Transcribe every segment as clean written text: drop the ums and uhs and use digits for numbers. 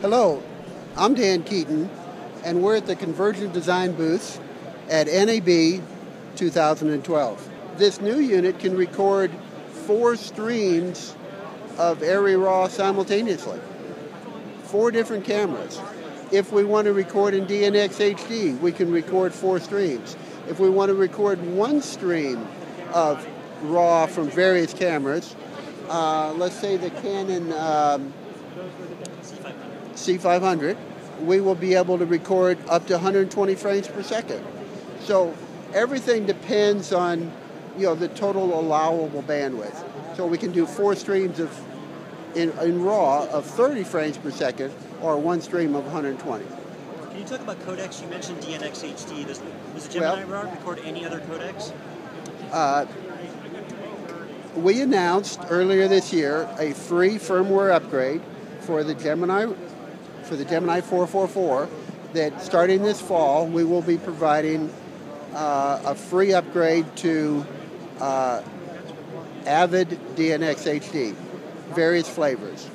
Hello, I'm Dan Keaton, and we're at the Convergent Design booth at NAB 2012. This new unit can record 4 streams of ARRI RAW simultaneously, 4 different cameras. If we want to record in DNx HD, we can record 4 streams. If we want to record 1 stream of RAW from various cameras, let's say the Canon C500, we will be able to record up to 120 frames per second. So everything depends on, the total allowable bandwidth. So we can do 4 streams in RAW of 30 frames per second, or 1 stream of 120. Can you talk about codecs? You mentioned DNx HD. Does the Gemini RAW record any other codecs? We announced earlier this year a free firmware upgrade for the Gemini 444 that starting this fall we will be providing a free upgrade to Avid DNx HD, various flavors,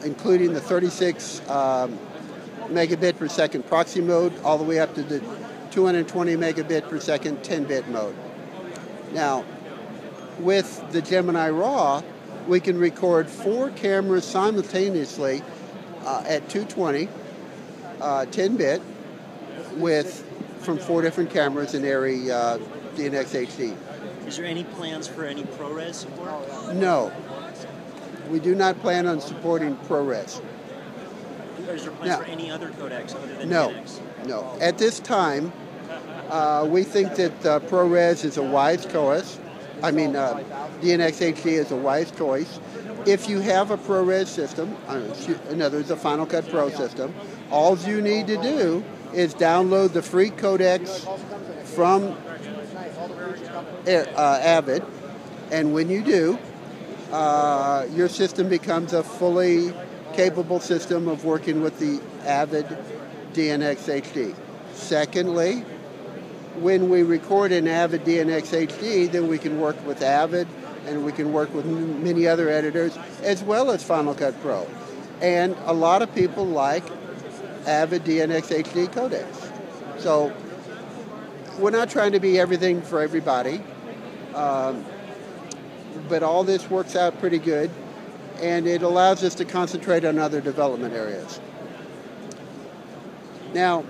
including the 36 megabit per second proxy mode all the way up to the 220 megabit per second 10-bit mode. Now, with the Gemini RAW, we can record 4 cameras simultaneously at 220, 10-bit, from 4 different cameras in ARRI DNx HD. Is there any plans for any ProRes support? No. We do not plan on supporting ProRes. Is there plans for any other codecs other than No. DNx? No. At this time, we think that ProRes is a wise choice. DNx HD is a wise choice. If you have a ProRes system, in other words, a Final Cut Pro system, all you need to do is download the free codecs from Avid, and when you do, your system becomes a fully capable system of working with the Avid DNx HD. Secondly, when we record in Avid DNx HD, then we can work with Avid and we can work with many other editors as well as Final Cut Pro. And a lot of people like Avid DNx HD codecs. So we're not trying to be everything for everybody, but all this works out pretty good, and it allows us to concentrate on other development areas. Now,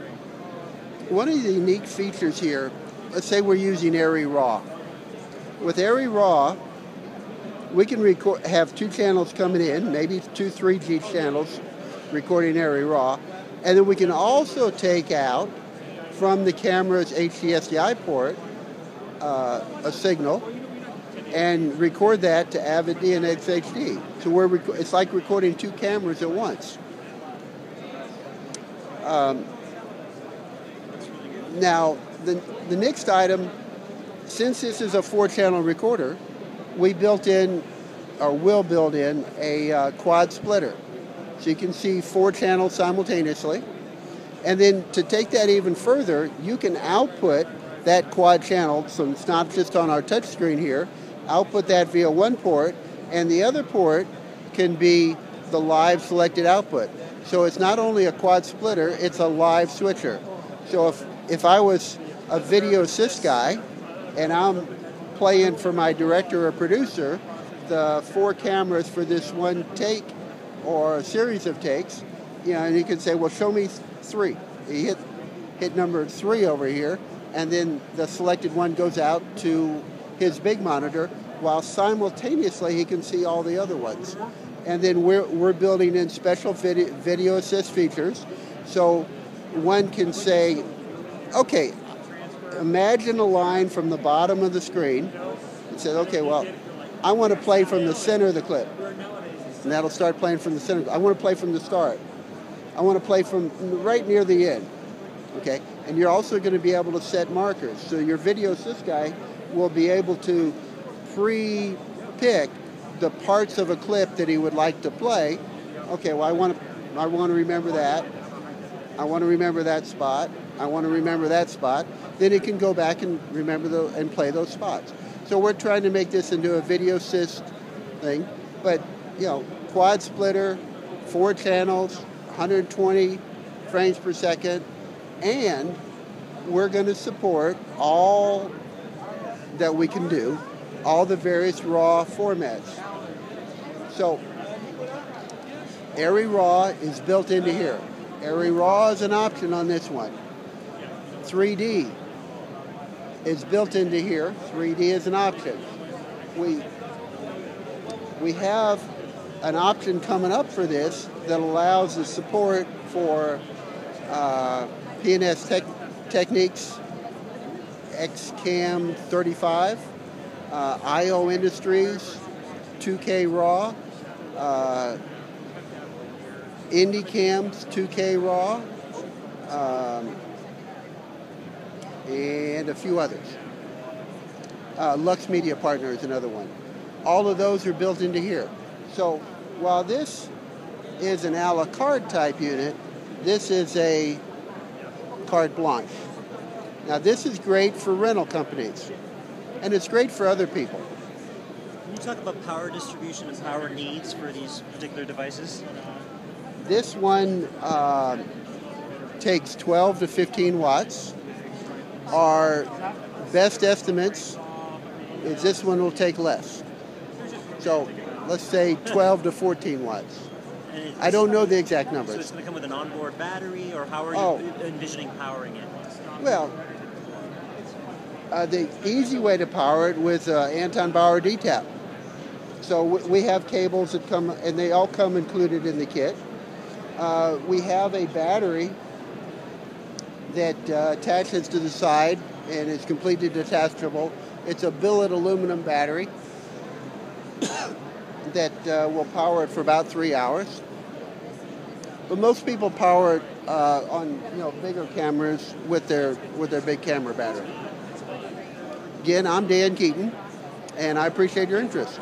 one of the unique features here, let's say we're using ARRI RAW. With ARRI RAW, we can have 2 channels coming in, maybe 2 3G channels recording ARRI RAW, and then we can also take out from the camera's HDSDI port a signal and record that to Avid DNx HD. So it's like recording 2 cameras at once. Now, the next item, since this is a 4-channel recorder, we will build in a quad splitter. So you can see 4 channels simultaneously. And then to take that even further, you can output that quad channel, so it's not just on our touch screen here, output that via one port, and the other port can be the live selected output. So it's not only a quad splitter, it's a live switcher. So if I was a video assist guy and I'm playing for my director or producer the 4 cameras for this one take or a series of takes, and he can say, well, show me 3. He hit number 3 over here, and then the selected one goes out to his big monitor, while simultaneously he can see all the other ones. And then we're building in special video assist features, so one can say, okay, imagine a line from the bottom of the screen and say, okay, well, I want to play from the center of the clip. And that'll start playing from the center. I want to play from the start. I want to play from right near the end. Okay? And you're also going to be able to set markers. So your video assist guy will be able to pre-pick the parts of a clip that he would like to play. Okay, well, I want to remember that. I want to remember that spot. I want to remember that spot. Then it can go back and remember and play those spots. So we're trying to make this into a video assist thing, but quad splitter, 4 channels, 120 frames per second, and we're going to support all that we can do, all the various RAW formats. So ARRI RAW is built into here. ARRI RAW is an option on this one. 3D is built into here. 3D is an option. We have an option coming up for this that allows the support for P&S Techniques XCAM 35, IO Industries 2K RAW, IndyCam's 2K RAW, and a few others. Lux Media Partner is another one. All of those are built into here. So while this is an a la carte type unit, this is a carte blanche. Now this is great for rental companies, and it's great for other people. Can you talk about power distribution and power needs for these particular devices? This one takes 12 to 15 watts. Our best estimates is this one will take less. So let's say 12 to 14 watts. I don't know the exact numbers. So it's going to come with an onboard battery, or how are you envisioning powering it? Well, the easy way to power it with Anton Bauer DTAP. So we have cables that come, and they all come included in the kit. We have a battery that attaches to the side and is completely detachable. It's a billet aluminum battery that will power it for about 3 hours. But most people power it on bigger cameras with their big camera battery. Again, I'm Dan Keaton, and I appreciate your interest.